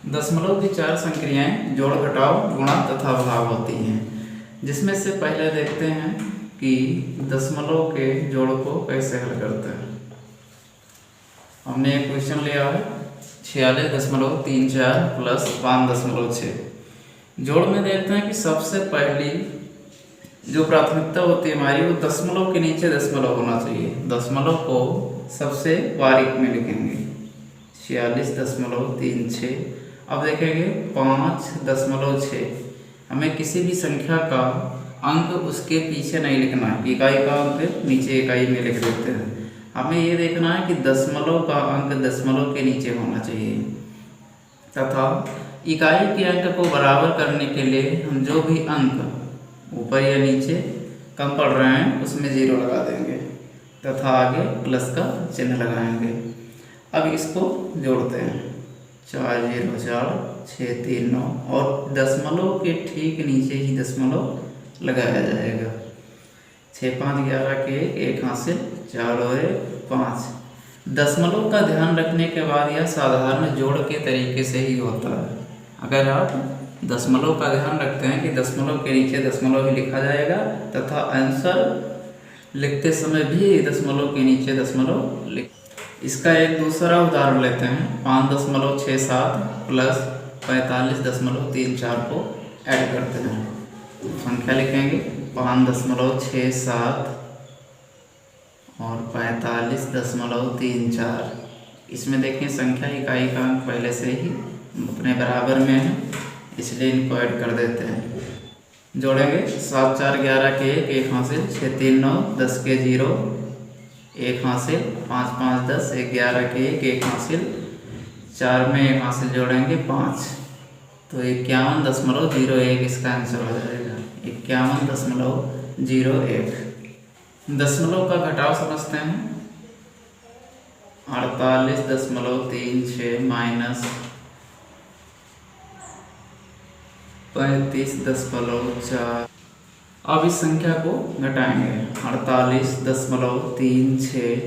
दशमलव की चार संक्रियाएं जोड़ घटाव गुणा तथा भाग होती हैं, जिसमें से पहले देखते हैं कि दशमलव के जोड़ को कैसे हल करते हैं। हमने एक क्वेश्चन लिया है 46.34 प्लस 5.6। जोड़ में देखते हैं कि सबसे पहली जो प्राथमिकता होती है हमारी, वो दशमलव के नीचे दशमलव होना चाहिए। दशमलव को सबसे बारीक में लिखेंगे 46.36। अब देखेंगे 5.6। हमें किसी भी संख्या का अंक उसके पीछे नहीं लिखना है, इकाई का अंक नीचे इकाई में लिख देते हैं। हमें ये देखना है कि दशमलव का अंक दशमलव के नीचे होना चाहिए, तथा इकाई के अंक को बराबर करने के लिए हम जो भी अंक ऊपर या नीचे कम पड़ रहे हैं उसमें 0 लगा देंगे तथा आगे प्लस का चिन्ह लगाएंगे। अब इसको जोड़ते हैं 4 0 4 6 3 9 और दशमलव के ठीक नीचे ही दशमलव लगाया जाएगा। 6 5 11 के 1 हासिल 4 और 1 5। दशमलव का ध्यान रखने के बाद यह साधारण जोड़ के तरीके से ही होता है। अगर आप दशमलव का ध्यान रखते हैं कि दशमलव के नीचे दशमलव ही लिखा जाएगा तथा आंसर लिखते समय भी दशमलव के नीचे दशमलव लिख। इसका एक दूसरा उदाहरण लेते हैं 5.67 प्लस 45.34 को ऐड करते हैं। संख्या लिखेंगे 5.67 और 45.34। इसमें देखें संख्या इकाई का अंक पहले से ही अपने बराबर में है, इसलिए इनको ऐड कर देते हैं। जोड़ेंगे 7 4 11 के 1 हासिल 6 3 9 10 के 0 1 हासिल 5 5 10 11 के 1 हासिल 4 में 1 हासिल जोड़ेंगे 5, तो 51.01 इसका आंसर हो जाएगा 51.01। दशमलव का घटाव समझते हैं 48.36 माइनस 35.4। अब इस संख्या को घटाएंगे 48.36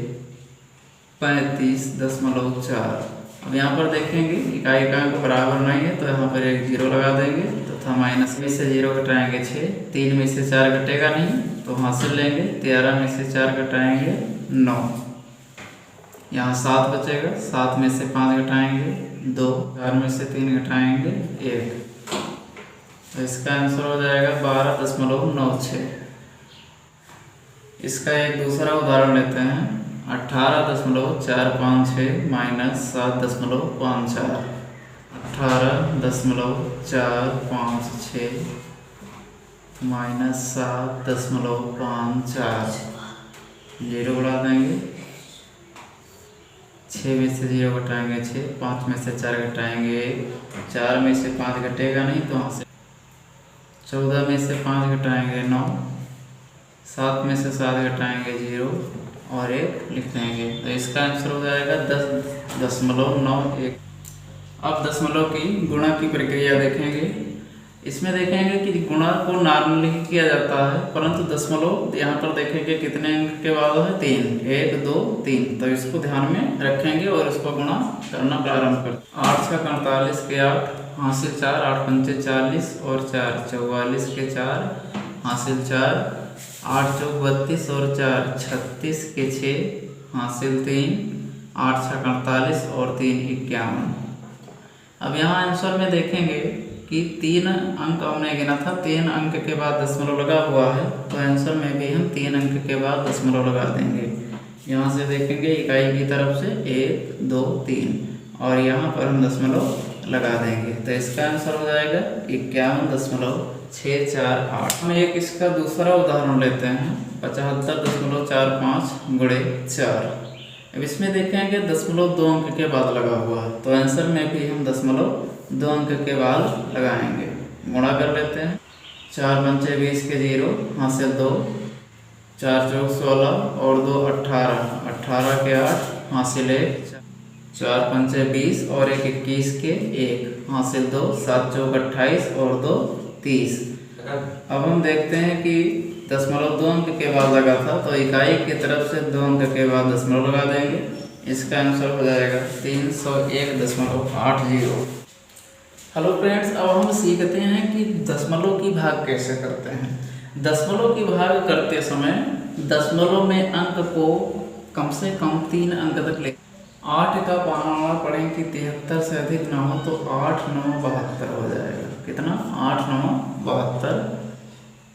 35.4। अब यहाँ पर देखेंगे इकाई का अंक बराबर नहीं है, तो यहाँ पर एक 0 लगा देंगे तथा माइनस में से 0 घटाएंगे 6, 3 में से 4 घटेगा नहीं तो हासिल लेंगे, 13 में से 4 घटाएंगे 9, यहाँ 7 बचेगा, 7 में से 5 घटाएंगे 2, 4 में से 3 घटाएंगे 1, तो इसका आंसर हो जाएगा 12.96। इसका एक दूसरा उदाहरण लेते हैं 18.456 माइनस 7.54। 18.456 माइनस 7.54, 0 बढ़ा देंगे, 6 में से 0 घटाएंगे 6, 5 में से 4 घटाएंगे 1, 4 में से 5 घटेगा नहीं तो यहाँ से 14 में से 5 घटाएंगे 9, 7 में से 7 घटाएंगे 0 और 1 लिख देंगे, तो इसका आंसर हो जाएगा 10.91। अब दशमलव की गुणा की प्रक्रिया देखेंगे। इसमें देखेंगे कि गुणा को नॉर्मली किया जाता है, परंतु दशमलव यहाँ पर देखेंगे कितने अंक के बाद है 3, 1 2 3, तो इसको ध्यान में रखेंगे और इसको गुणा करना प्रारंभ करते हैं। 8 6 48 के 8 हासिल 4, 8 5 40 और 4 44 के 4 हासिल 4, 8 चौक 32 और 4 36 के 6 हासिल 3, 8 6 48 और 3 51। अब यहाँ आंसर में देखेंगे कि 3 अंक हमने गिना था, 3 अंक के बाद दशमलव लगा हुआ है, तो आंसर में भी हम 3 अंक के बाद दशमलव लगा देंगे। यहाँ से देखेंगे इकाई की तरफ से 1 2 3 और यहाँ पर हम दशमलव लगा देंगे, तो इसका आंसर हो जाएगा 51.648। हम एक इसका दूसरा उदाहरण लेते हैं 75.45 गुणे 4। अब इसमें देखेंगे दशमलव 2 अंक के बाद लगा हुआ है, तो आंसर में भी हम दशमलव 2 अंक के बाद लगाएंगे। गुणा कर लेते हैं 4 पंचे 20 के 0 हासिल 2, 4 चौक 16 और 2 18, 18 के 8 हासिल 1, 4 पंचे 20 और 1 21 के 1 हासिल 2, 7 चौक 28 और 2 30। अब हम देखते हैं कि दशमलव 2 अंक के बाद लगा था, तो इकाई की तरफ से 2 अंक के बाद दशमलव लगा देंगे। इसका आंसर हो जाएगा 301.80। हेलो फ्रेंड्स, अब हम सीखते हैं कि दशमलव की भाग कैसे करते हैं। दशमलव की भाग करते समय दशमलव में अंक को कम से कम 3 अंक तक ले 8 का पहाड़ा पढ़ें कि 73 से अधिक ना हो तो 8 9 72 हो जाएगा। कितना? 8 9 72।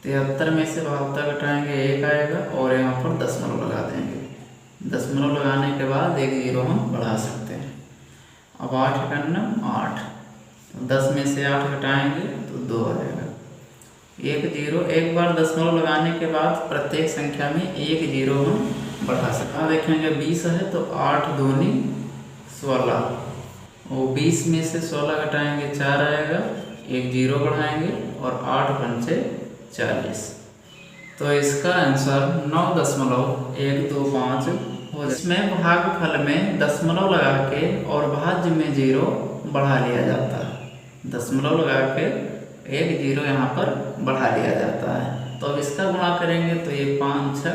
73 में से 72 घटाएंगे 1 आएगा और यहाँ पर दशमलव लगा देंगे। दशमलव लगाने के बाद एक जीरो हम बढ़ा सकते हैं। अब 8 करना 8, 10 में से 8 घटाएंगे तो 2 आएगा। 1 जीरो, एक बार दशमलव लगाने के बाद प्रत्येक संख्या में 1 जीरो हम बढ़ा सकते हैं। देखेंगे 20 है तो 8 दूनी 16, और 20 में से 16 घटाएंगे 4 आएगा, 1 जीरो बढ़ाएंगे और 8 पंचे 40। तो इसका आंसर 9.125 हो जाए। इसमें भागफल में दशमलव लगा के और भाज्य में जीरो बढ़ा लिया जाता है। दशमलव लगा के 1 जीरो यहाँ पर बढ़ा लिया जाता है। तो अब इसका गुणा करेंगे तो ये 5 6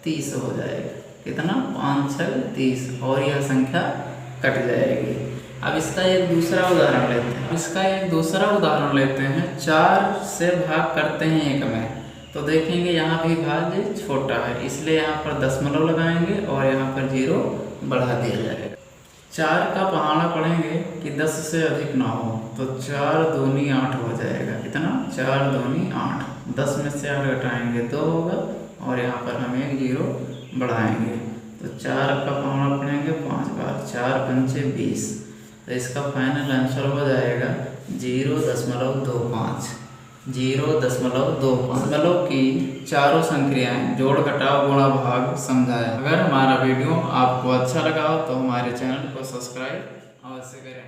30 हो जाएगा। कितना? 5 6 30, और यह संख्या कट जाएगी। अब इसका एक दूसरा उदाहरण लेते हैं। 4 से भाग करते हैं 1 में, तो देखेंगे यहाँ भी भाज्य छोटा है, इसलिए यहाँ पर दशमलव लगाएंगे और यहाँ पर जीरो बढ़ा दिया जाएगा। 4 का पहाड़ा पढ़ेंगे कि 10 से अधिक ना हो तो 4 दूनी 8 हो जाएगा। कितना? 4 दूनी 8। 10 में से 8 घटाएंगे 2 होगा और यहाँ पर हम 1 जीरो बढ़ाएंगे तो 4 का पहाड़ा पढ़ेंगे 5 बार, 4 पंचे 20। तो इसका फाइनल आंसर हो जाएगा 0.25। 0.25। दशमलव की चारों संक्रियाएं जोड़ घटाव गुणा भाग समझाया। अगर हमारा वीडियो आपको अच्छा लगा हो तो हमारे चैनल को सब्सक्राइब अवश्य करें।